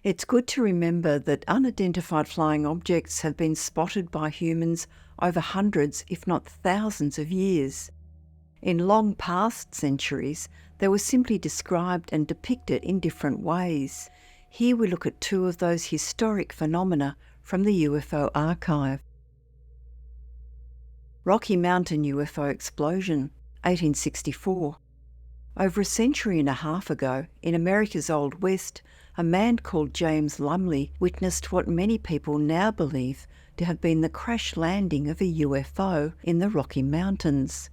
It's good to remember that unidentified flying objects have been spotted by humans over hundreds, if not thousands of years. In long past centuries, they were simply described and depicted in different ways. Here we look at two of those historic phenomena from the UFO archive. Rocky Mountain UFO explosion, 1864. Over a century and a half ago, in America's Old West, a man called James Lumley witnessed what many people now believe to have been the crash landing of a UFO in the Rocky Mountains.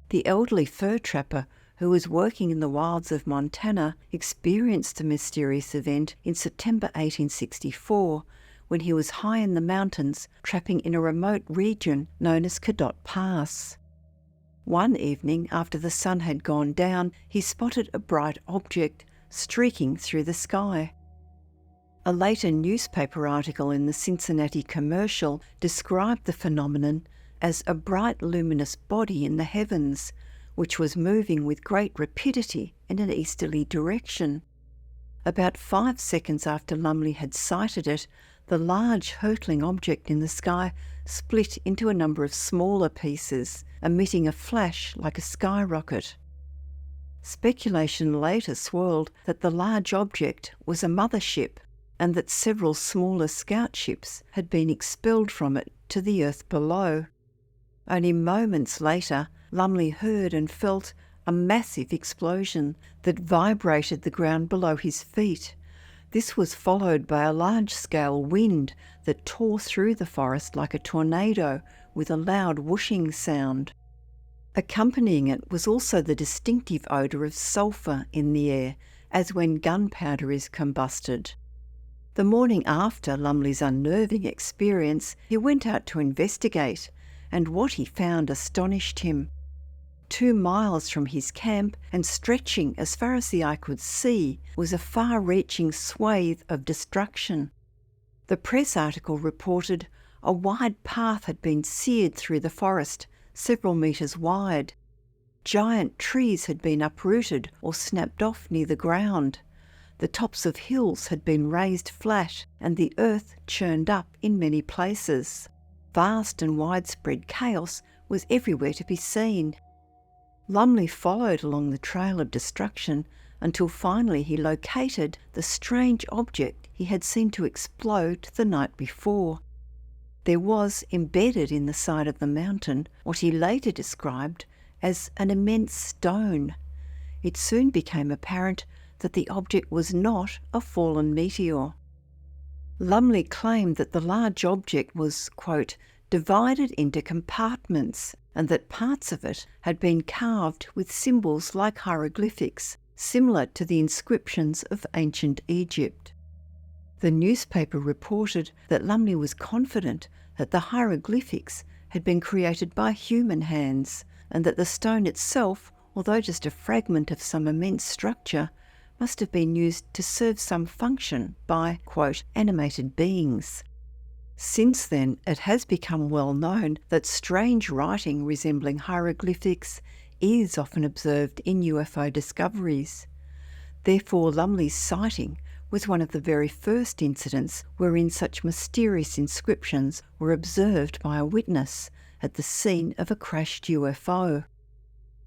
The elderly fur trapper who was working in the wilds of Montana experienced the mysterious event in September 1864 when he was high in the mountains trapping in a remote region known as Cadott Pass. One evening after the sun had gone down, he spotted a bright object streaking through the sky. A later newspaper article in the Cincinnati Commercial described the phenomenon as a bright luminous body in the heavens, which was moving with great rapidity in an easterly direction. About 5 seconds after Lumley had sighted it, the large hurtling object in the sky split into a number of smaller pieces, emitting a flash like a skyrocket. Speculation later swirled that the large object was a mothership and that several smaller scout ships had been expelled from it to the earth below. Only moments later, Lumley heard and felt a massive explosion that vibrated the ground below his feet. This was followed by a large-scale wind that tore through the forest like a tornado with a loud whooshing sound. Accompanying it was also the distinctive odour of sulphur in the air, as when gunpowder is combusted. The morning after Lumley's unnerving experience, he went out to investigate, and what he found astonished him. 2 miles from his camp, and stretching as far as the eye could see, was a far-reaching swathe of destruction. The press article reported a wide path had been seared through the forest, several metres wide. Giant trees had been uprooted or snapped off near the ground. The tops of hills had been raised flat and the earth churned up in many places. Vast and widespread chaos was everywhere to be seen. Lumley followed along the trail of destruction until finally he located the strange object he had seen to explode the night before. There was embedded in the side of the mountain what he later described as an immense stone. It soon became apparent that the object was not a fallen meteor. Lumley claimed that the large object was, quote, divided into compartments, and that parts of it had been carved with symbols like hieroglyphics, similar to the inscriptions of ancient Egypt. The newspaper reported that Lumley was confident that the hieroglyphics had been created by human hands, and that the stone itself, although just a fragment of some immense structure, must have been used to serve some function by, quote, animated beings. Since then, it has become well known that strange writing resembling hieroglyphics is often observed in UFO discoveries. Therefore, Lumley's sighting was one of the very first incidents wherein such mysterious inscriptions were observed by a witness at the scene of a crashed UFO.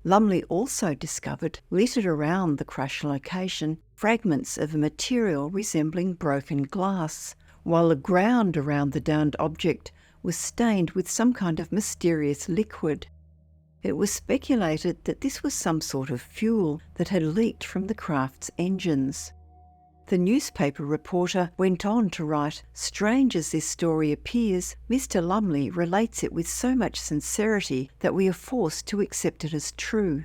Lumley also discovered, littered around the crash location, fragments of a material resembling broken glass, while the ground around the downed object was stained with some kind of mysterious liquid. It was speculated that this was some sort of fuel that had leaked from the craft's engines. The newspaper reporter went on to write, "Strange as this story appears, Mr. Lumley relates it with so much sincerity that we are forced to accept it as true."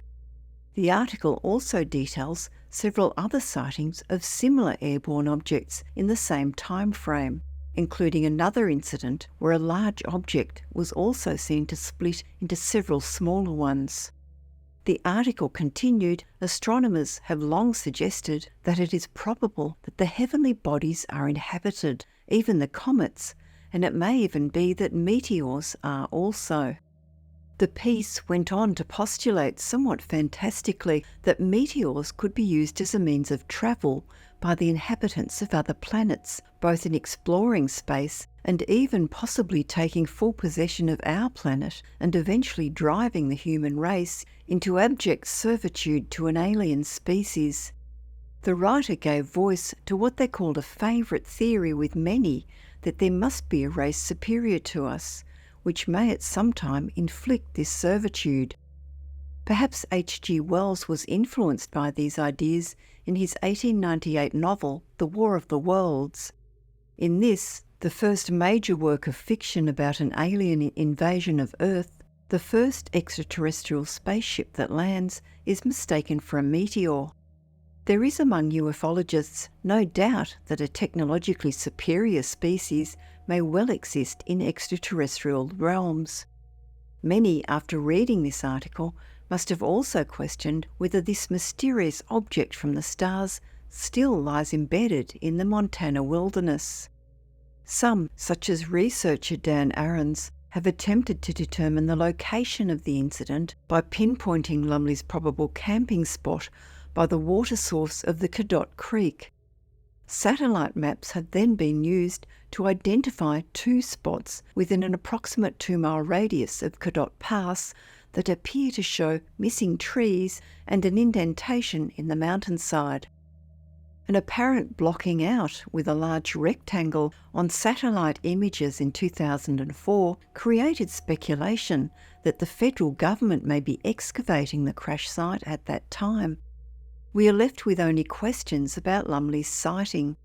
The article also details several other sightings of similar airborne objects in the same time frame, including another incident where a large object was also seen to split into several smaller ones. The article continued, "Astronomers have long suggested that it is probable that the heavenly bodies are inhabited, even the comets, and it may even be that meteors are also." The piece went on to postulate somewhat fantastically that meteors could be used as a means of travel by the inhabitants of other planets, both in exploring space and even possibly taking full possession of our planet and eventually driving the human race into abject servitude to an alien species. The writer gave voice to what they called a favourite theory with many, that there must be a race superior to us, which may at some time inflict this servitude. Perhaps H.G. Wells was influenced by these ideas in his 1898 novel, The War of the Worlds. In this, the first major work of fiction about an alien invasion of Earth, the first extraterrestrial spaceship that lands is mistaken for a meteor. There is among ufologists no doubt that a technologically superior species may well exist in extraterrestrial realms. Many, after reading this article, must have also questioned whether this mysterious object from the stars still lies embedded in the Montana wilderness. Some, such as researcher Dan Ahrens, have attempted to determine the location of the incident by pinpointing Lumley's probable camping spot by the water source of the Cadott Creek. Satellite maps have then been used to identify 2 spots within an approximate 2-mile radius of Cadott Pass that appear to show missing trees and an indentation in the mountainside. An apparent blocking out with a large rectangle on satellite images in 2004 created speculation that the federal government may be excavating the crash site at that time. We are left with only questions about Lumley's sighting.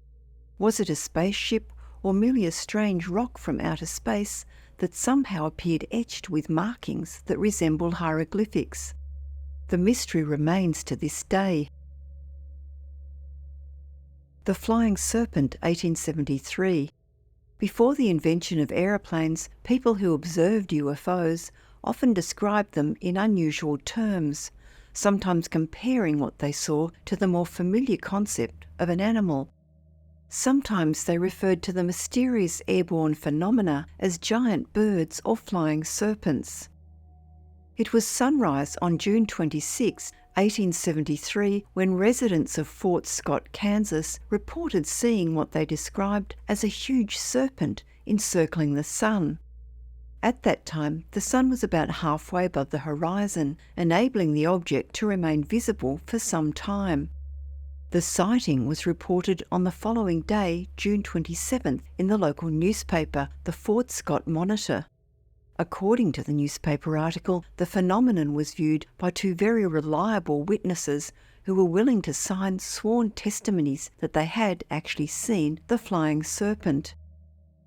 Was it a spaceship or merely a strange rock from outer space that somehow appeared etched with markings that resemble hieroglyphics? The mystery remains to this day. The Flying Serpent, 1873. Before the invention of aeroplanes, people who observed UFOs often described them in unusual terms, sometimes comparing what they saw to the more familiar concept of an animal. Sometimes they referred to the mysterious airborne phenomena as giant birds or flying serpents. It was sunrise on June 26, 1873, when residents of Fort Scott, Kansas, reported seeing what they described as a huge serpent encircling the sun. At that time, the sun was about halfway above the horizon, enabling the object to remain visible for some time. The sighting was reported on the following day, June 27th, in the local newspaper, the Fort Scott Monitor. According to the newspaper article, the phenomenon was viewed by 2 very reliable witnesses who were willing to sign sworn testimonies that they had actually seen the flying serpent.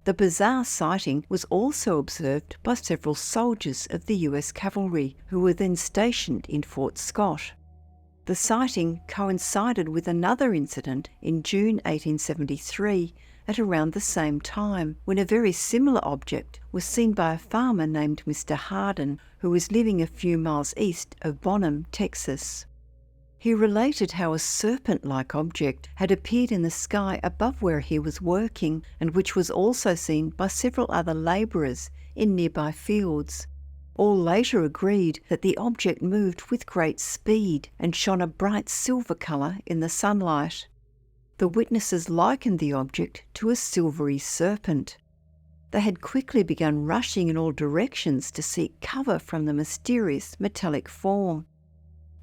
The bizarre sighting was also observed by several soldiers of the US Cavalry who were then stationed in Fort Scott. The sighting coincided with another incident in June 1873 at around the same time, when a very similar object was seen by a farmer named Mr. Harden, who was living a few miles east of Bonham, Texas. He related how a serpent-like object had appeared in the sky above where he was working, and which was also seen by several other labourers in nearby fields. All later agreed that the object moved with great speed and shone a bright silver colour in the sunlight. The witnesses likened the object to a silvery serpent. They had quickly begun rushing in all directions to seek cover from the mysterious metallic form.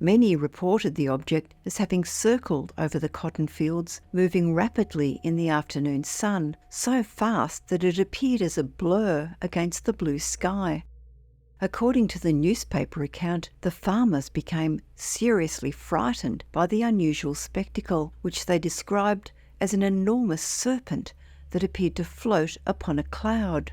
Many reported the object as having circled over the cotton fields, moving rapidly in the afternoon sun, so fast that it appeared as a blur against the blue sky. According to the newspaper account, the farmers became seriously frightened by the unusual spectacle, which they described as an enormous serpent that appeared to float upon a cloud.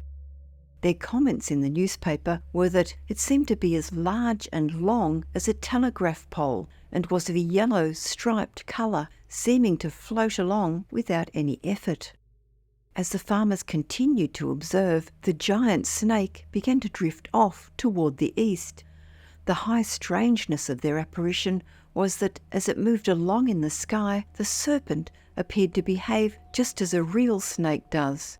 Their comments in the newspaper were that it seemed to be as large and long as a telegraph pole and was of a yellow striped colour, seeming to float along without any effort. As the farmers continued to observe, the giant snake began to drift off toward the east. The high strangeness of their apparition was that as it moved along in the sky, the serpent appeared to behave just as a real snake does.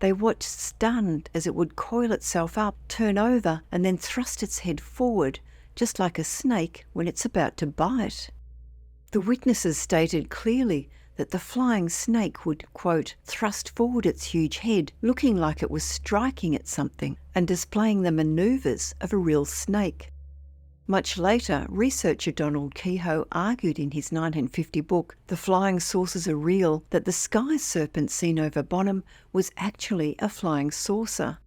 They watched stunned as it would coil itself up, turn over, and then thrust its head forward, just like a snake when it's about to bite. The witnesses stated clearly that the flying snake would, quote, thrust forward its huge head, looking like it was striking at something and displaying the manoeuvres of a real snake. Much later, researcher Donald Kehoe argued in his 1950 book, The Flying Saucers Are Real, that the sky serpent seen over Bonham was actually a flying saucer.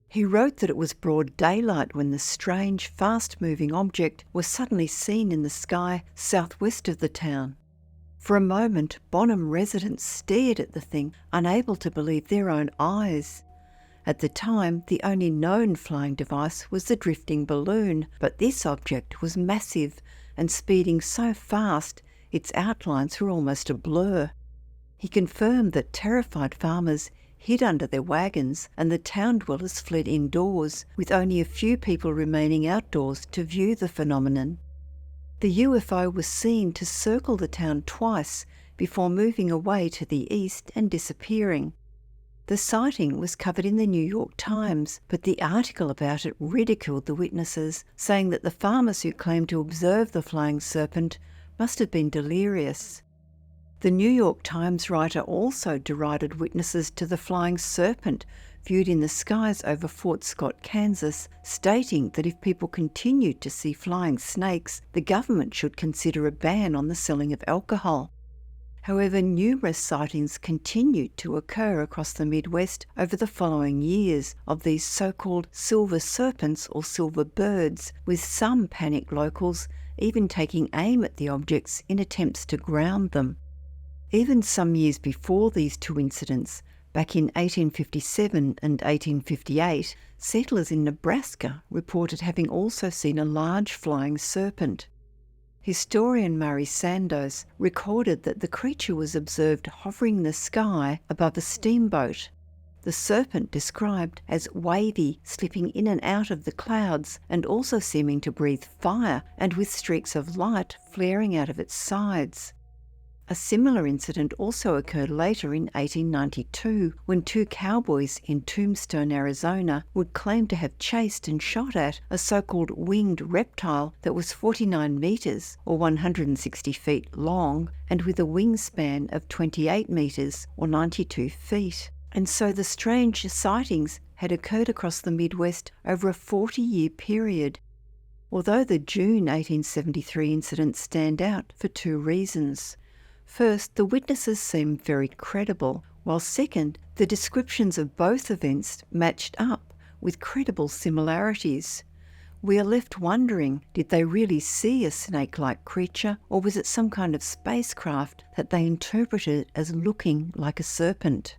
He wrote that it was broad daylight when the strange, fast-moving object was suddenly seen in the sky southwest of the town. For a moment, Bonham residents stared at the thing, unable to believe their own eyes. At the time, the only known flying device was the drifting balloon, but this object was massive and speeding so fast its outlines were almost a blur. He confirmed that terrified farmers hid under their wagons and the town dwellers fled indoors, with only a few people remaining outdoors to view the phenomenon. The UFO was seen to circle the town twice before moving away to the east and disappearing. The sighting was covered in the New York Times, but the article about it ridiculed the witnesses, saying that the farmers who claimed to observe the flying serpent must have been delirious. The New York Times writer also derided witnesses to the flying serpent viewed in the skies over Fort Scott, Kansas, stating that if people continued to see flying snakes, the government should consider a ban on the selling of alcohol. However, numerous sightings continued to occur across the Midwest over the following years of these so-called silver serpents or silver birds, with some panicked locals even taking aim at the objects in attempts to ground them. Even some years before these two incidents, back in 1857 and 1858, settlers in Nebraska reported having also seen a large flying serpent. Historian Murray Sandoz recorded that the creature was observed hovering in the sky above a steamboat. The serpent described as wavy, slipping in and out of the clouds and also seeming to breathe fire and with streaks of light flaring out of its sides. A similar incident also occurred later in 1892 when two cowboys in Tombstone, Arizona would claim to have chased and shot at a so-called winged reptile that was 49 metres or 160 feet long and with a wingspan of 28 metres or 92 feet. And so the strange sightings had occurred across the Midwest over a 40-year period. Although the June 1873 incidents stand out for two reasons. First, the witnesses seemed very credible, while second, the descriptions of both events matched up with credible similarities. We are left wondering, did they really see a snake-like creature, or was it some kind of spacecraft that they interpreted as looking like a serpent?